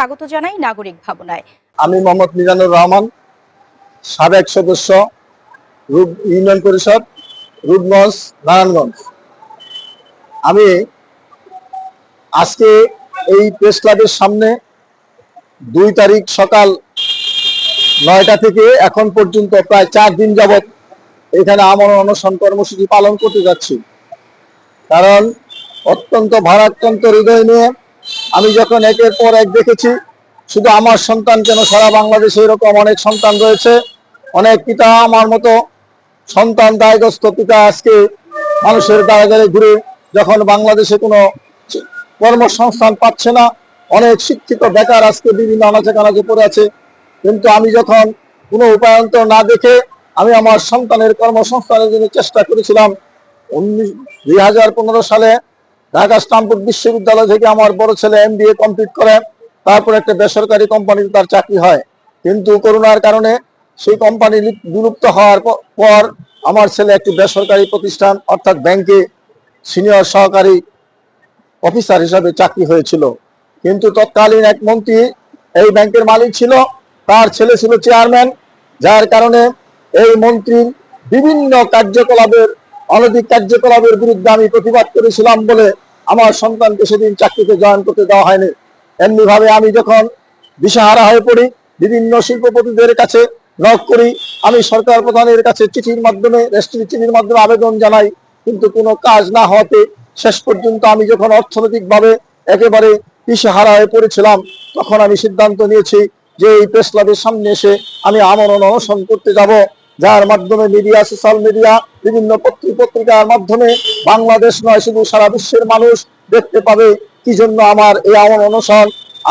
স্বাগত জানাই নাগরিক ভাবনায়। আমি মোহাম্মদ মিজানুর রহমান, সাবেক সদস্য ইউনিয়ন পরিষদ রূপগঞ্জ নারায়ণগঞ্জ। আমি আজকে এই প্রেস ক্লাবের সামনে 2 তারিখ সকাল 9টা থেকে এখন পর্যন্ত প্রায় 4 দিন যাবৎ এখানে আমরণ অনশন কর্মসূচি পালন করতে যাচ্ছি। কারণ অত্যন্ত ভারাক্রান্ত হৃদয় নিয়ে আমি যখন একের পর এক দেখেছি, শুধু আমার সন্তান কেন, সারা বাংলাদেশে এরকম অনেক সন্তান রয়েছে, অনেক পিতা আমার মতো সন্তান দায়গ্রস্ত পিতা আজকে মানুষের দ্বারে দ্বারে ঘুরে যখন বাংলাদেশে কোনো কর্মসংস্থান পাচ্ছে না, অনেক শিক্ষিত বেকার আজকে বিভিন্ন আনাচে কানাচে পড়ে আছে। কিন্তু আমি যখন কোনো উপায়ন্তর না দেখে আমি আমার সন্তানের কর্মসংস্থানের জন্য চেষ্টা করেছিলাম। 2015 সালে ঢাকা স্টামফোর্ড বিশ্ববিদ্যালয় থেকে আমার বড় ছেলে MBA কমপ্লিট করে তারপর একটা বেসরকারি কোম্পানিতে তার চাকরি হয়। কিন্তু করোনার কারণে সেই কোম্পানি বিলুপ্ত হওয়ার পর আমার ছেলে একটি বেসরকারি প্রতিষ্ঠান অর্থাৎ ব্যাংকে সিনিয়র সহকারী অফিসার হিসাবে চাকরি হয়েছিল। কিন্তু তৎকালীন এক মন্ত্রী এই ব্যাংকের মালিক ছিল, তার ছেলে ছিল চেয়ারম্যান, যার কারণে এই মন্ত্রীর বিভিন্ন কার্যকলাপের অনৈতিক কার্যকলাপের বিরুদ্ধে আমি প্রতিবাদ করেছিলাম বলে আমার সন্তানকে সেদিন চাকরিতে জয়েন করতে দেওয়া হয়নি। এমনি ভাবে আমি যখন দিশাহারা হয়ে পড়ি, বিভিন্ন শিল্পপতিদের কাছে নক করি, আমি সরকার প্রধানের কাছে চিঠির মাধ্যমে চিঠির মাধ্যমে আবেদন জানাই, কিন্তু কোনো কাজ না হওয়াতে শেষ পর্যন্ত আমি যখন অর্থনৈতিকভাবে একেবারে দিশাহারা হয়ে পড়েছিলাম, তখন আমি সিদ্ধান্ত নিয়েছি যে এই প্রেস ক্লাবের সামনে এসে আমি আমরণ অনশন করতে যাব, যার মাধ্যমে মিডিয়া, সোশ্যাল মিডিয়া, বিভিন্ন পত্রিকার মাধ্যমে বাংলাদেশ নয় শুধু সারা বিশ্বের মানুষ দেখতে পাবে কি জন্য আমার এই আমরণ অনশন।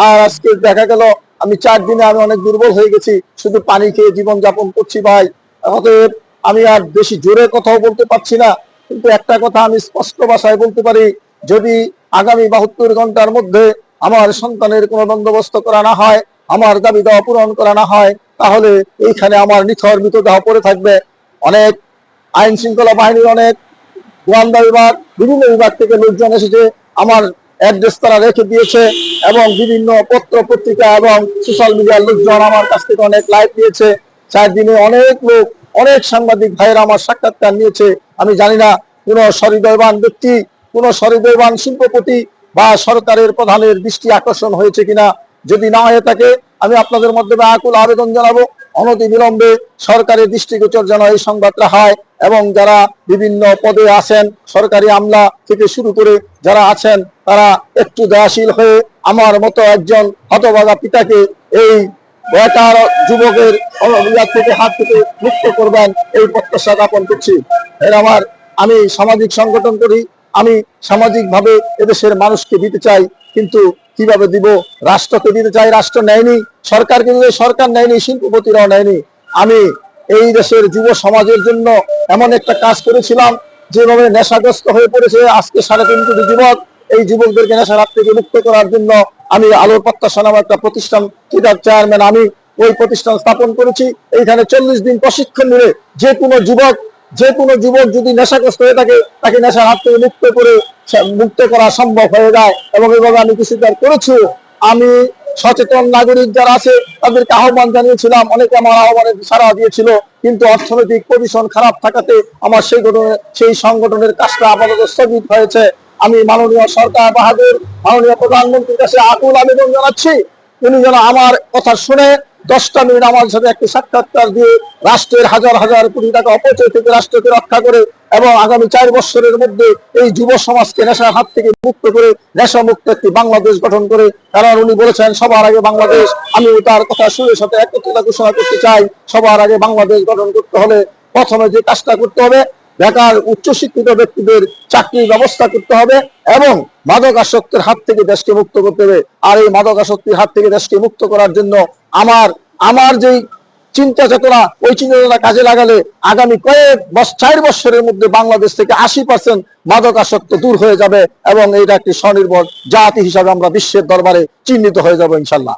আর আজকে দেখা গেল আমি 4 দিনে আমি অনেক দুর্বল হয়ে গেছি, শুধু পানি খেয়ে জীবন যাপন করছি ভাই। অতএব আমি আর বেশি জোরে কথাও বলতে পারছি না, কিন্তু একটা কথা আমি স্পষ্ট ভাষায় বলতে পারি, যদি আগামী 72 ঘন্টার মধ্যে আমার সন্তানের কোনো বন্দোবস্ত করা না হয়, আমার দাবি দেওয়া পূরণ করা না হয়, তাহলে এইখানে আমার নিথর মৃতদেহ পড়ে থাকবে। অনেক আইন শৃঙ্খলা বাহিনীর, অনেক গোয়েন্দা বিভাগ, বিভিন্ন বিভাগ থেকে লোকজন এসেছে, আমার অ্যাড্রেস তারা রেখে দিয়েছে এবং বিভিন্ন পত্র পত্রিকা এবং সোশ্যাল মিডিয়ার লোকজন আমার কাছ থেকে অনেক লাইভ দিয়েছে। 4 দিনে অনেক লোক, অনেক সাংবাদিক ভাইয়েরা আমার সাক্ষাৎকার নিয়েছে। আমি জানি না কোনো সহৃদয়বান ব্যক্তি, কোনো সহৃদয়বান শিল্পপতি বা সরকারের প্রধানের দৃষ্টি আকর্ষণ হয়েছে কিনা। যদি না হয়ে থাকে আমি আপনাদের মাধ্যমে আকুল আবেদন জানাবো, অনতি বিলম্বে সরকারের দৃষ্টিগোচর যেন এই সংবাদটা হয় এবং যারা বিভিন্ন পদে আছেন, সরকারি আমলা থেকে শুরু করে যারা আছেন, তারা একটু দয়াশীল হয়ে আমার মতো একজন হতভাগা পিতাকে এই বেকার যুবকের হাত থেকে মুক্ত করবেন, এই প্রত্যাশা জ্ঞাপন করছি। আমি সামাজিক সংগঠন করি, আমি সামাজিক ভাবে এদেশের মানুষকে দিতে চাই, কিন্তু কিভাবে দিব? রাষ্ট্রকে দিতে চাই, রাষ্ট্র নেয়নি। সরকারকে দিলে সরকার নেয়নি, শিল্পপতিরাও নেয়নি। আমি এই দেশের যুব সমাজের জন্য এমন একটা কাজ করেছিলাম, যেভাবে নেশাগ্রস্ত হয়ে পড়েছে আজকে 3.5 কোটি যুবক, এই যুবকদেরকে নেশার হাত থেকে মুক্ত করার জন্য আমি আলোর প্রত্যাশা নামে একটা প্রতিষ্ঠান, চেয়ারম্যান আমি, ওই প্রতিষ্ঠান স্থাপন করেছি। এইখানে 40 দিন প্রশিক্ষণ নিয়ে যে কোনো যুবক যদি নেশাগ্রস্ত হয়ে থাকে, তাকে নেশার হাত থেকে মুক্ত করা সম্ভব হয়ে যায় এবং এইভাবে আমি কিছুটা করেছি। আমি সচেতন নাগরিক যারা আছে তাদেরকে আহ্বান জানিয়েছিলাম, অনেকে আমার আহ্বানে সাড়া দিয়েছিল, কিন্তু অর্থনৈতিক পজিশন খারাপ থাকাতে আমার সেই সংগঠনের কাজটা আপাতত স্থগিত হয়েছে। আমি মাননীয় সরকার বাহাদুর, মাননীয় প্রধানমন্ত্রীর কাছে আকুল আবেদন জানাচ্ছি, তিনি যেন আমার কথা শুনে 10টা মিনিট আমার সাথে একটি সাক্ষাৎকার দিয়ে রাষ্ট্রের হাজার হাজার কোটি টাকা অপচয় থেকে রাষ্ট্রকে রক্ষা করে এবং আগামী 4 বছরের মধ্যে এই যুব সমাজকে নেশার হাত থেকে মুক্ত করে নেশামুক্ত একটি বাংলাদেশ গঠন করে। কারণ উনি বলেছেন সবার আগে বাংলাদেশ, আমি তার কথা সুরের সাথে একত্রতা ঘোষণা করতে চাই। সবার আগে বাংলাদেশ গঠন করতে হলে প্রথমে যে কাজটা করতে হবে, বেকার উচ্চশিক্ষিত ব্যক্তিদের চাকরির ব্যবস্থা করতে হবে এবং মাদকাসক্তির হাত থেকে দেশকে মুক্ত করতে হবে। আর এই মাদকাসক্তির হাত থেকে দেশকে মুক্ত করার জন্য আমার যেই চিন্তা চেতনা, ওই চিন্তা চেতনা কাজে লাগালে আগামী 4 বছরের মধ্যে বাংলাদেশ থেকে 80% মাদকাসক্ত দূর হয়ে যাবে এবং এটা একটি স্বনির্ভর জাতি হিসাবে আমরা বিশ্বের দরবারে চিহ্নিত হয়ে যাব ইনশাল্লাহ।